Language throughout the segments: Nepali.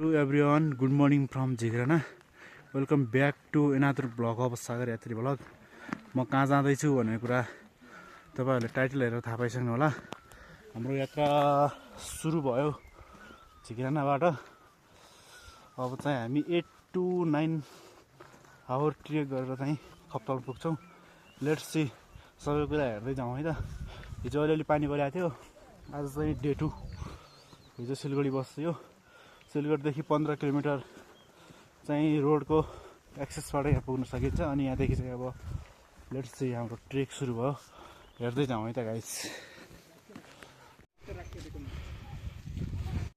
Hello everyone, good morning from Jigrana. Welcome back to another vlog of Sagar Yatri vlog. म कहाँ जाँदैछु भन्ने कुरा तपाईहरुले टाइटल हेरेर थाहा पाइसक्नु होला। हाम्रो यात्रा सुरु भयो जिग्रानाबाट। अब चाहिँ हामी 8 to 9 आवर ट्रेक गरेर चाहिँ खप्तल पुग्छौं। लेट्स सी सबै कुरा हेर्दै जाउँ है त। हिजो अलिअलि पानी परिएको थियो। आज चाहिँ डे 2। हिजो सिलगढी बस्यो। सिलगढीदेखि 15 किलोमिटर चाहिँ रोडको एक्सेसबाट यहाँ पुग्न सकिन्छ। अनि यहाँदेखि चाहिँ अब लेट्स सी हाम्रो ट्रेक सुरु भयो। हेर्दै जाउँ है त गाइस।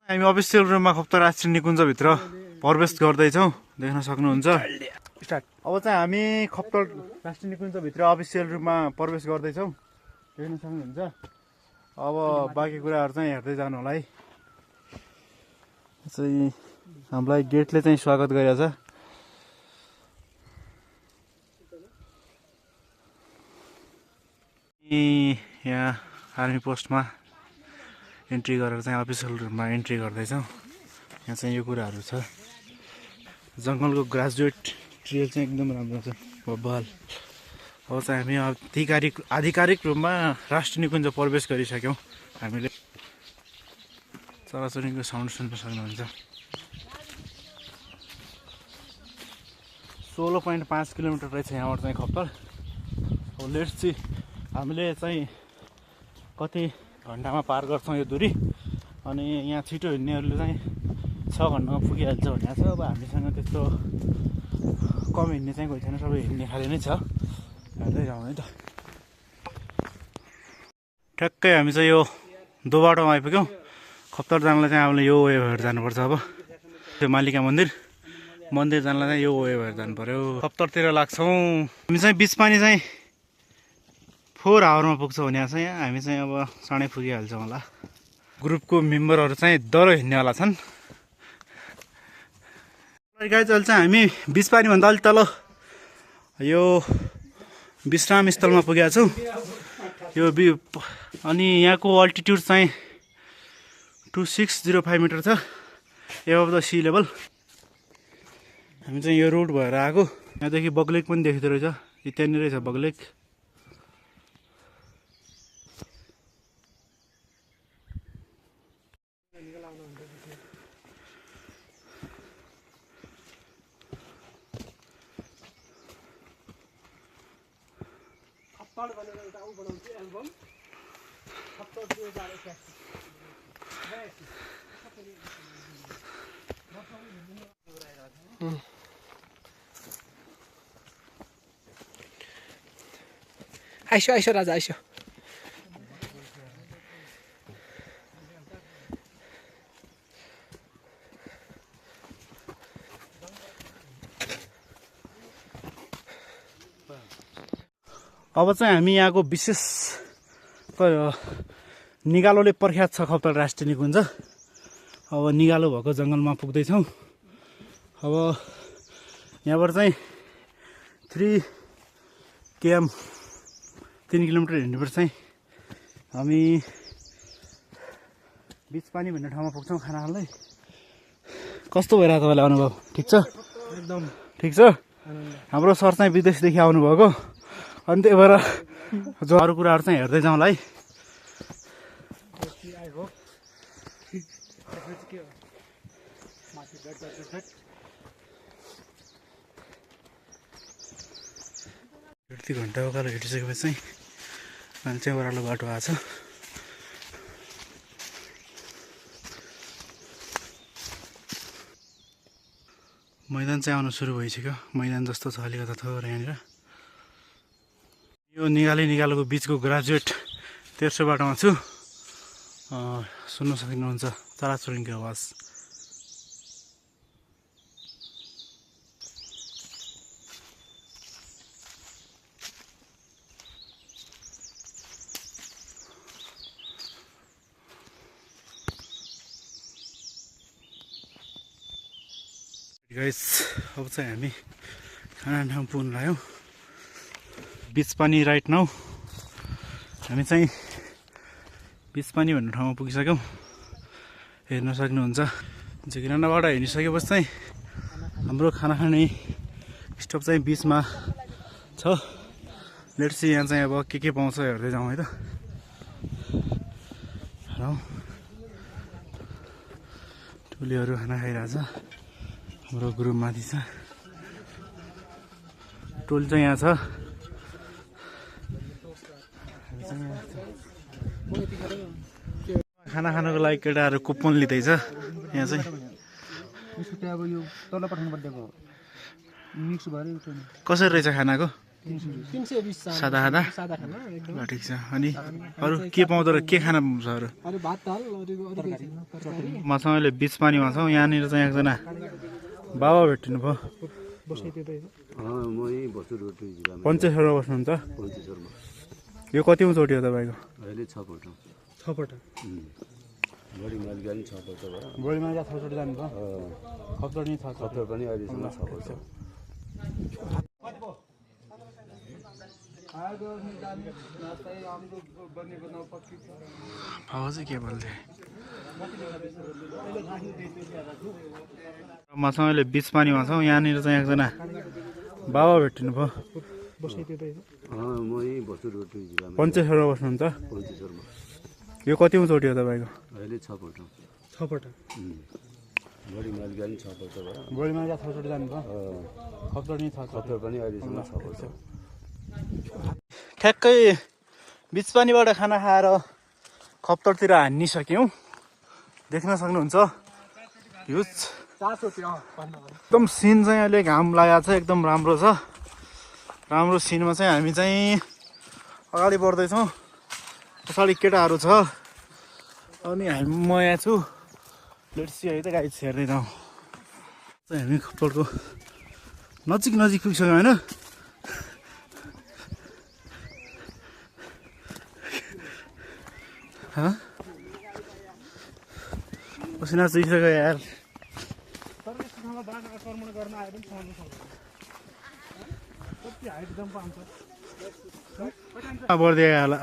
हामी अफिसियल रुममा खप्तर राष्ट्रिय निकुञ्जभित्र प्रवेश गर्दैछौँ। देख्न सक्नुहुन्छ। स्टार्ट। अब चाहिँ हामी खप्तर राष्ट्रिय निकुञ्जभित्र अफिसियल रुममा प्रवेश गर्दैछौँ। देख्न सक्नुहुन्छ। अब बाँकी कुराहरू चाहिँ हेर्दै जानु होला है। चाहिँ हामीलाई गेटले चाहिँ स्वागत गरिरहेछ। यहाँ आर्मी पोस्टमा एन्ट्री गरेर चाहिँ अफिसियल रुममा एन्ट्री गर्दैछौँ। यहाँ चाहिँ यो कुराहरू छ। जङ्गलको ग्रेजुएट ट्रेल चाहिँ एकदम राम्रो छ। बब्बल। अब चाहिँ हामी आधिकारिक रूपमा राष्ट्रिय निकुञ्ज प्रवेश गरिसक्यौँ। हामीले चराचुरुङ्गीको साउन्ड सुन्न सक्नुहुन्छ। 16.5 किलोमिटर रहेछ यहाँबाट चाहिँ खप्तर। अब लेट्स सी हामीले चाहिँ कति घन्टामा पार गर्छौँ यो दूरी। अनि यहाँ छिटो हिँड्नेहरूले चाहिँ 6 घन्टामा पुगिहाल्छ भनेको छ। अब हामीसँग त्यस्तो कम हिँड्ने चाहिँ कोही छैन। सबै हिँड्ने खाले नै छ। हेर्दै जाउँ है त। ठ्याक्कै हामी चाहिँ यो दो बाटोमा आइपुग्यौँ। खप्तर जानलाई चाहिँ हामीले यो वे भएर जानुपर्छ। अब त्यो मालिका मन्दिर जानलाई चाहिँ यो वे भएर जानु पर्यो। खप्तरतिर लाग्छौँ। हामी चाहिँ बिचपानी चाहिँ 4 आवरमा पुग्छौँ भने चाहिँ हामी चाहिँ अब चाँडै पुगिहाल्छौँ होला। ग्रुपको मेम्बरहरू चाहिँ डह्रो हिँड्नेवाला छन्। गाइस अहिले चाहिँ हामी बिचपानी भन्दा अलिक तल यो विश्राम स्थलमा पुगेका छौँ। यो अनि यहाँको अल्टिट्युड चाहिँ 2605 मिटर छ एबभ द सी लेभल। हामी चाहिँ यो रोड भएर आएको। यहाँदेखि बगलेक पनि देखिँदो रहेछ। त्यहाँनिर रहेछ बगलेक। आइसो राजा आइसो। अब चाहिँ हामी यहाँको विशेष निगालोले प्रख्यात छ खप्तर राष्ट्रिय निकुञ्ज। अब निगालो भएको जङ्गलमा पुग्दैछौँ। अब यहाँबाट चाहिँ 3 किलोमिटर हिँड्नुपर्छ चाहिँ हामी बिचपानी भन्ने ठाउँमा पुग्छौँ खाना खाँदै। कस्तो भइरहेको तपाईँलाई अनुभव? ठिक छ? एकदम ठिक छ। हाम्रो सर चाहिँ विदेशदेखि आउनुभएको। अनि त्यही भएर जो अरू कुराहरू चाहिँ हेर्दै जाउँला है। यति घन्टा उकालो हिँडिसकेपछि चाहिँ मान्छे ओह्रालो बाटो आएको छ। मैदान चाहिँ आउनु सुरु भइसक्यो। मैदान जस्तो छ अलिकता थोरै यहाँनिर। यो निगालोको बिचको ग्रेजुएट तेर्सो बाटोमा छु। सुन्न सक्नुहुन्छ चराचुरुङ्गीको आवाज। गाइस अब चाहिँ हामी खाना ठाउँ पुग्न लाग्यौँ। बिचपानी राइट नाउ हामी चाहिँ बिचपानी भन्ने ठाउँमा पुगिसक्यौँ। हेर्न सक्नुहुन्छ झिग्रानाबाट हिँडिसकेपछि चाहिँ हाम्रो खाना खाने स्टप चाहिँ बिचमा छ। लेट्स सी यहाँ चाहिँ अब के पाउँछ हेर्दै जाउँ है त। टोलीहरू खाना खाइरहेछ। हाम्रो ग्रुप माथि छ। टोली चाहिँ यहाँ छ। खाना खानको लागि केटाहरू कुपन लिँदैछ यहाँ चाहिँ। कसरी रहेछ खानाको? सादा खाना ल ठिक छ। अनि अरू के पाउँदो रहेछ? के खाना पाउँछ अरू? मसँग अहिले बिच पानीमा छौँ। यहाँनिर चाहिँ एकजना बाबा भेटिनु भयो। पञ्चेश्वरमा बस्नुहुन्छ? यो कतिमा चोटि हो तपाईँको? अहिले 6 पल्ट। 6 पल्ट। बढी माइल गाडी 6 पल्ट भयो। बढी माइल 6 पल्ट जानुभयो? खप्तर नि 6 खप्तर पनि अहिलेसम्म 6 पल्ट। भाउ चाहिँ के बोल्थे? मसँग अहिले बिच पानीमा छौँ। यहाँनिर चाहिँ एकजना बाबा भेटिनु भयो। पञ्चेश्वरमा बस्नुहुन्छ? पञ्चेश्वरमा। यो कतिमा चोटि हो तपाईँको? अहिले 6 पल्ट। 6 पल्ट। बढी माइल गाडी 6 पल्ट भयो। बढी माइल 6 पल्ट जानुभयो? खप्तर नि 6 खप्तर पनि अहिलेसम्म 6 पल्ट। ठ्याक्कै बिच पानीबाट खाना खाएर खप्तरतिर हानिसक्यौँ। देख्न सक्नुहुन्छ हिउज एकदम सिन चाहिँ अहिले घाम लागेको छ। एकदम राम्रो छ। राम्रो सिनमा चाहिँ हामी चाहिँ अगाडि बढ्दैछौँ। पछाडि केटाहरू छ अनि म यहाँ छु। लेट्स सी है त गाइस, हेर्दै जाउँ। चाहिँ हामी खप्तरको नजिक पुगिसक्यौँ होइन? पसिना चुइसक्यो यार। बढ्दै आयो होला।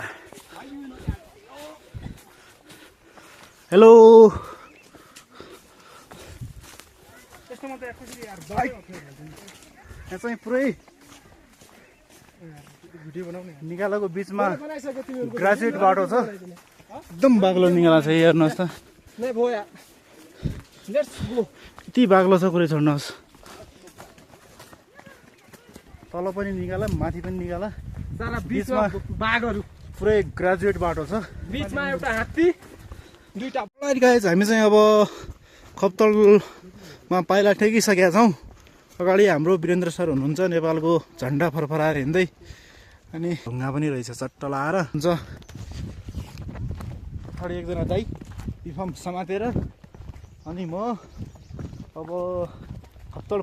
हेलो, यहाँ चाहिँ पुरै निकालाको बिचमा ग्रेजुएट बाटो छ। एकदम बाक्लो निकाला छ। हेर्नुहोस् त यति बाक्लो छ, कुरै छोड्नुहोस्। तल पनि निकाला, माथि पनि निकाला। बिचमा बाघहरू पुरै ग्रेजुएट बाटो छ। बिचमा एउटा हात्ती, दुईटा। गाइस, हामी चाहिँ अब खप्तलमा पाइला टेकिसकेका छौँ। अगाडि हाम्रो वीरेन्द्र सर हुनुहुन्छ, नेपालको झन्डा फरफराएर हिँड्दै। अनि ढुङ्गा पनि रहेछ चट्ट लाएर हुन्छ। पछाडि एकजना दाइ युनिफर्म समातेर। अनि म अब खप्तल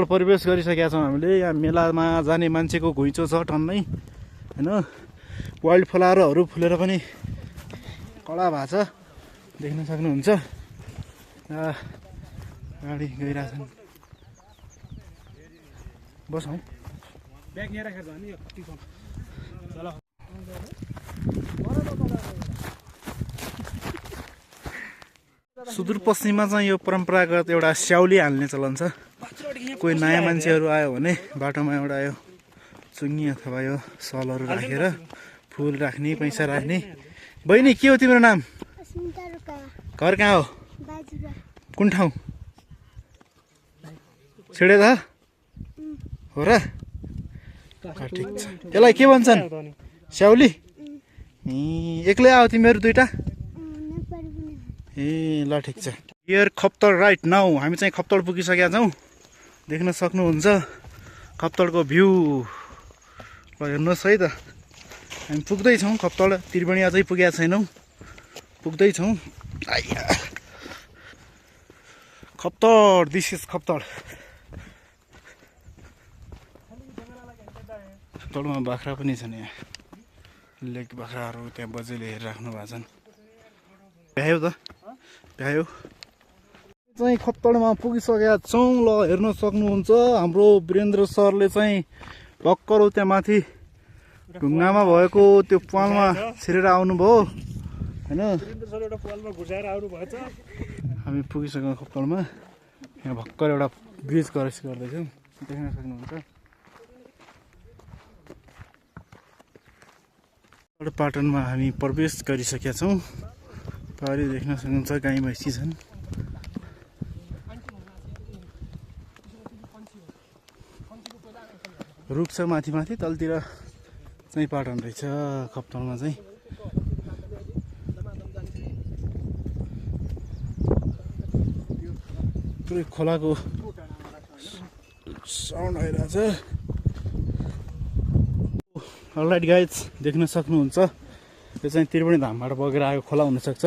प्रवेश गरिसकेका छौँ हामीले। यहाँ मेलामा जाने मान्छेको घुइँचो छ टन्नै होइन। वाइल्ड फ्लावरहरू फुलेर पनि कडा भएको छ, देख्न सक्नुहुन्छ। गाडी गइरहेछन्। बसौँ। सुदूरपश्चिममा चाहिँ यो परम्परागत एउटा स्याउली हाल्ने चलन छ। कोही नयाँ मान्छेहरू आयो भने बाटोमा एउटा यो चुङ्गी अथवा यो सलहरू राखेर फुल राख्ने, पैसा राख्ने। बहिनी, के हो तिम्रो नाम? घर कहाँ हो? कुन ठाउँ? सिडेदा हो र? ठिक छ। यसलाई के भन्छन्? स्याउली? एक्लै आऊ तिमीहरू दुइटा? ए ल ठिक छ। हियर खप्तर राइट नाउ। हामी चाहिँ खप्तर पुगिसकेका छौँ। देख्न सक्नुहुन्छ खप्तडको भ्यू। ल हेर्नुहोस् है त, हामी पुग्दैछौँ खप्तड। त्रिवेणी अझै पुगेका छैनौँ, पुग्दैछौँ। Khaptad, this is Khaptad. खप्तडमा बाख्रा पनि छन्। यहाँ लेक बाख्राहरू त्यहाँ बजेले हेरिराख्नु भएको छन्। भ्यायो त भ्यायो। चाहिँ खप्तडमा पुगिसकेका छौँ। ल हेर्न सक्नुहुन्छ हाम्रो वीरेन्द्र सरले चाहिँ भर्खर त्यहाँ माथि ढुङ्गामा भएको त्यो पालमा छिरेर आउनुभयो होइन एउटा पालमा घुसाएर आउनु भएछ हामी पुगिसक्यौँ खप्तडमा। यहाँ भर्खर एउटा ब्रिज क्रस गर्दैछौँ, देख्न सक्नुहुन्छ। पाटनमा हामी प्रवेश गरिसकेका छौँ। पारि देख्न सक्नुहुन्छ गाई भैँसी छन्। रुख छ माथि माथि, तलतिर चाहिँ पाटन रहेछ खप्तडमा चाहिँ। पुरै खोलाको साउन्ड आइरहेछ। अलराइट गाइज, देख्न सक्नुहुन्छ यो चाहिँ त्रिवेणी धामबाट बगेर आएको खोला हुनसक्छ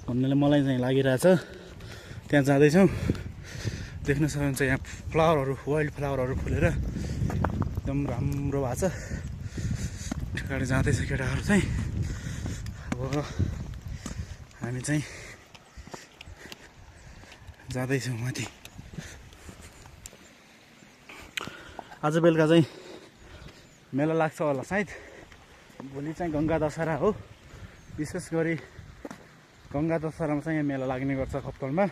भन्नेले मलाई चाहिँ लागिरहेछ। त्यहाँ जाँदैछौँ, देख्न सक्नुहुन्छ यहाँ फ्लावरहरू, वाइल्ड फ्लावरहरू फुलेर एकदम राम्रो भएको छ। अगाडि जाँदैछ केटाहरू चाहिँ। अब हामी चाहिँ जाँदैछौँ माथि। आज बेलुका चाहिँ मेला लाग्छ होला सायद। भोलि चाहिँ गङ्गा दशहरा हो। विशेष गरी गङ्गा दशहरामा चाहिँ यहाँ मेला लाग्ने गर्छ खप्तडमा।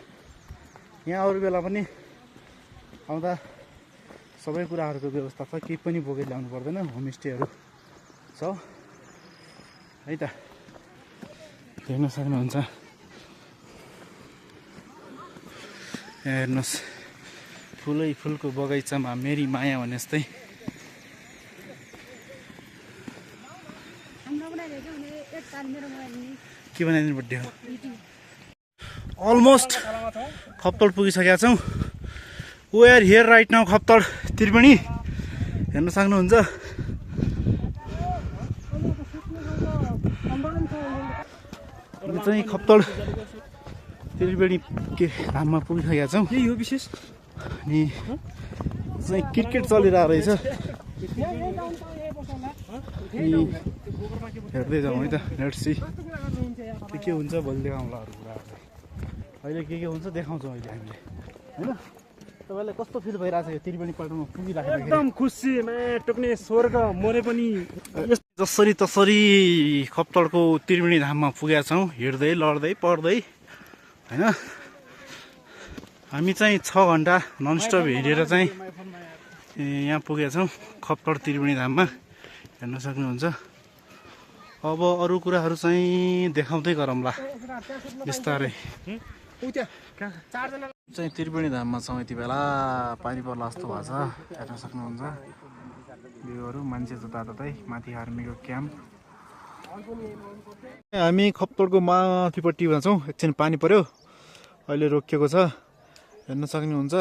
यहाँ अरू बेला पनि आउँदा सबै कुराहरूको व्यवस्था छ, केही पनि बोकेर ल्याउनु पर्दैन। होमस्टेहरू छ है त, हेर्न सक्नुहुन्छ। हेर्नुहोस्, फुलै फुलको बगैँचामा मेरी माया भने जस्तै। के बनाइदिनु पर्ने हो? अलमोस्ट खप्तड पुगिसकेका छौँ। We are here right now Khaptad Triveni. हेर्न सक्नुहुन्छ। यो चाहिँ खप्तड त्रिवेणी के धाममा पुगिसकेका छौँ। यही हो विशेष। अनि चाहिँ क्रिकेट चलिरहेको रहेछ। हेर्दै जाउँ है त। लेट्स सी के हुन्छ भोलि देखाउँला अरू कुराहरू। अहिले के हुन्छ देखाउँछौँ अहिले हामीले, होइन? तपाईँलाई कस्तो फिल भइरहेछ यो त्रिवेणी पाटनमा पुगिराखेको? एकदम खुसी टोक्ने स्वर्ग मोरे पनि। जसरी तसरी खप्तडको त्रिवेणी धाममा पुगेका छौँ, हिँड्दै लड्दै पढ्दै, होइन? हामी चाहिँ 6 घन्टा ननस्टप हिँडेर चाहिँ यहाँ पुगेका छौँ खप्तड त्रिवेणी धाममा। हेर्न सक्नुहुन्छ। अब अरू कुराहरू चाहिँ देखाउँदै गरौँला बिस्तारै। चाहिँ त्रिवेणी धाममा छौँ यति बेला। पानी पर्ला जस्तो भएको छ, हेर्न सक्नुहुन्छ। भ्यूहरू, मान्छे जताततै। माथि आर्मीको क्याम्प। हामी खप्तडको माथिपट्टिमा छौँ। एकछिन पानी पर्यो, अहिले रोकिएको छ। हेर्न सक्नुहुन्छ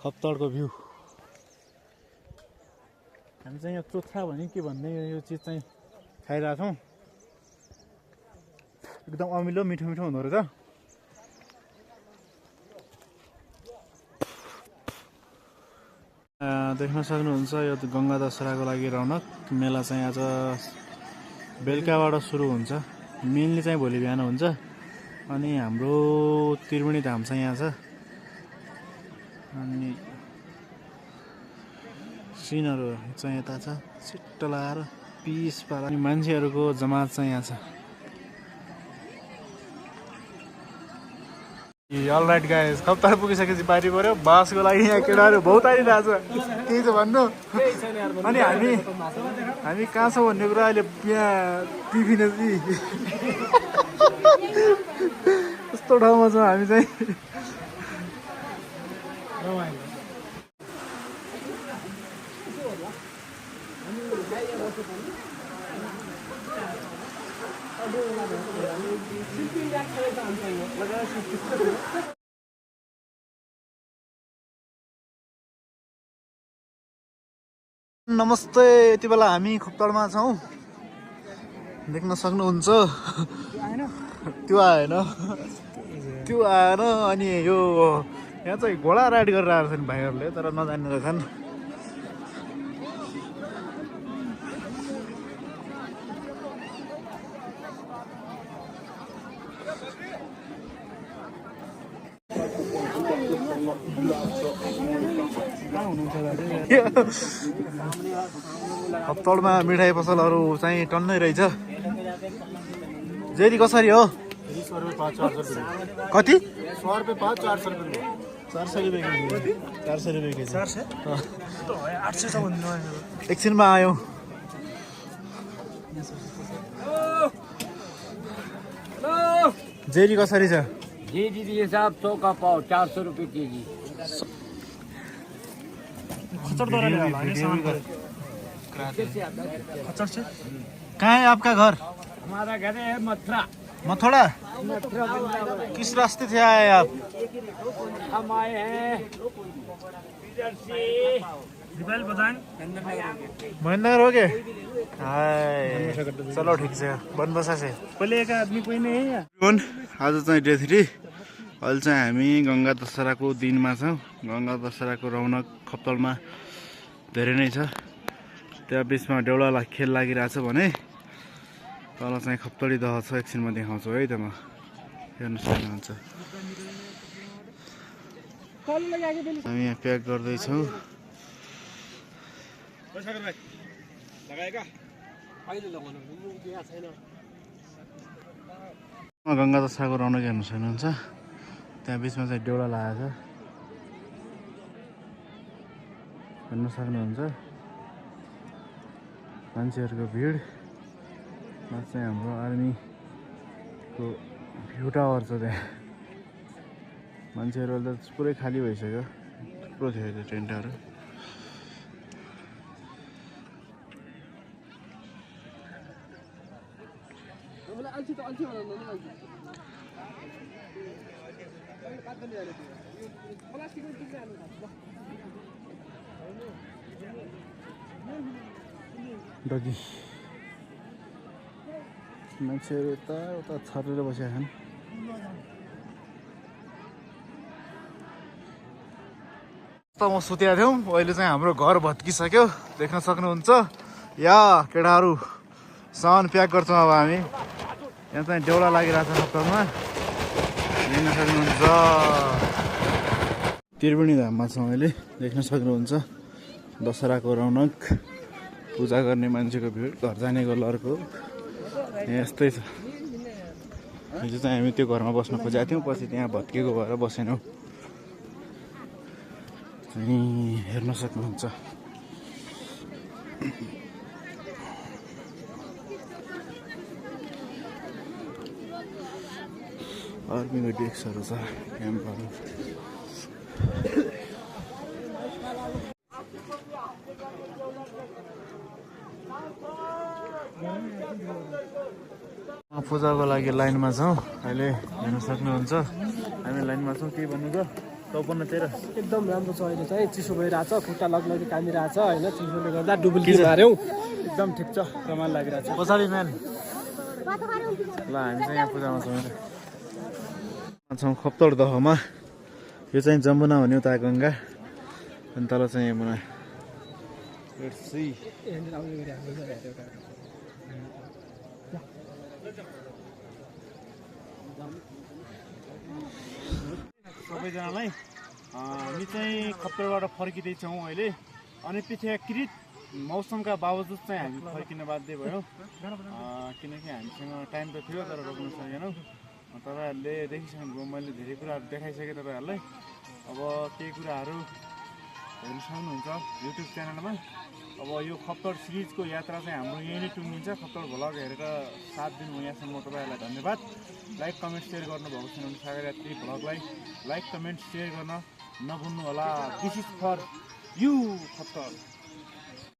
खप्तडको भ्यू। हामी चाहिँ यो चोथा भने के भन्ने यो चिज चाहिँ खाइरहेको छौँ। एकदम अमिलो मिठो मिठो हुँदो रहेछ। देख्न सक्नुहुन्छ यो गङ्गा दशहराको लागि रौनक। मेला चाहिँ आज बेलुकाबाट सुरु हुन्छ। मेनली चाहिँ भोलि बिहान हुन्छ। अनि हाम्रो त्रिवेणी धाम चाहिँ यहाँ छ। अनि सिनहरू चाहिँ यता छ, सिट्ट लगाएर पिस पारा। अनि मान्छेहरूको जमात चाहिँ यहाँ छ। अलराइट गाइस, खप्तड पुगिसकेपछि पार्टी पऱ्यो। बासको लागि यहाँ केटाहरू बहुत आइरहेछ। केही छ भन्नु? अनि हामी कहाँ छौँ भन्ने कुरा अहिले यहाँ टिभी नजी यस्तो ठाउँमा छौँ हामी चाहिँ। नमस्ते, यति बेला हामी खप्तडमा छौँ। देख्न सक्नुहुन्छ। त्यो आएन। अनि यो यहाँ चाहिँ घोडा राइड गरेर आएको छन् भाइहरूले, तर नजान्ने रहेछन्। खप्तडमा मिठाई पसलहरू चाहिँ टन्नै रहेछ। जेरी कसरी हो 100 रुपये पाव 400 रुपये कति 100 रुपये पाव 400 रुपये 400 रुपियाँ केजी 400 रुपियाँ केजी 400 तो 800 छ भन्नु एकछिनमा आयौँ जेरी कसरी छ जी जी ये साहब 100 का पाव 400 रुपये के जी खचर द्वारा ले होला हैन सामान खचर से कहाँ है आपका घर हमारा घर है मथुरा मथुरा किस रास्ते से आए आप हम आए हैं इधर से दिवाल बदान महेंद्र हो गए हाय चलो ठीक छ बनबसा से पहिले एक आदमी कोही नै है यहाँ आज चाहिँ डे 3 अहिले चाहिँ हामी गङ्गा दशहराको दिनमा छौँ गङ्गा दशहराको रौनक खप्तलमा धेरै नै छ त्यहाँ बिचमा देउला खेल लागिरहेछ भने तल चाहिँ खप्तडी दह छ एकछिनमा देखाउँछु है त म हेर्नु सक्नुहुन्छ हामी यहाँ प्याक गर्दैछौँ गङ्गा दशहराको रौनक हेर्नु सक्नुहुन्छ त्यहाँ बिचमा चाहिँ देउला लागेको छ हेर्नु सक्नुहुन्छ मान्छेहरूको भिड चाहिँ हाम्रो आर्मीको भ्यू टावर छ त्यहाँ मान्छेहरू अहिले त पुरै खाली भइसक्यो थुप्रो थियो त्यो टेन्टहरू डगी मान्छेहरू यता उता छरेर बसेका छन् म सुतेका थियौँ अहिले चाहिँ हाम्रो घर भत्किसक्यो देख्न सक्नुहुन्छ या केटाहरू सामान प्याक गर्छौँ अब हामी यहाँ चाहिँ देउला लागिरहेको छ सप्ताहमा देख्न सक्नुहुन्छ त्रिवेणी धाममा छौँ अहिले देख्न सक्नुहुन्छ दशहराको रौनक पूजा गर्ने मान्छेको भिड घर जानेको लर्को यस्तै छ हिजो चाहिँ हामी त्यो घरमा बस्न खोजेका थियौँ पछि त्यहाँ भत्किएको भएर बसेनौँ हेर्न सक्नुहुन्छ आर्मीको डेस्कहरू छ क्याम्पहरू पूजाको लागि लाइनमा छौँ अहिले हेर्न सक्नुहुन्छ हामी लाइनमा छौँ के भन्नु त 54 एकदम राम्रो छ अहिले चाहिँ चिसो भइरहेछ खुट्टा लग्लगी कामिरहेछ होइन चिसोले गर्दा डुबुल्की मार्यौँ एकदम ठिक छ रमाइलो लागिरहेछ पछाडि म्यान ल हामी चाहिँ यहाँ पूजामा छौँ खप्तड दहमा यो चाहिँ जमुना भन्यो उता गङ्गा अनि तल चाहिँ यमुना सबैजनालाई हामी चाहिँ खप्तडबाट फर्किँदैछौँ अहिले अनपेक्षाकृत मौसमका बावजुद चाहिँ हामी फर्किन बाध्य भयौँ किनकि हामीसँग टाइम त थियो तर रोक्न सकेनौँ तपाईँहरूले देखिसक्नुभयो मैले धेरै कुराहरू देखाइसकेँ तपाईँहरूलाई अब केही कुराहरू हेर्न सक्नुहुन्छ युट्युब च्यानलमा अब यो खप्तड सिरिजको यात्रा चाहिँ हाम्रो यही नै टुङ्गिन्छ खप्तड भ्लग हेरेर साथ दिनु यहाँसम्म तपाईँहरूलाई धन्यवाद लाइक कमेन्ट सेयर गर्नुभएको छ भने सागर यात्री भ्लगलाई लाइक कमेन्ट सेयर गर्न नभुल्नु होला this is for you Khaptad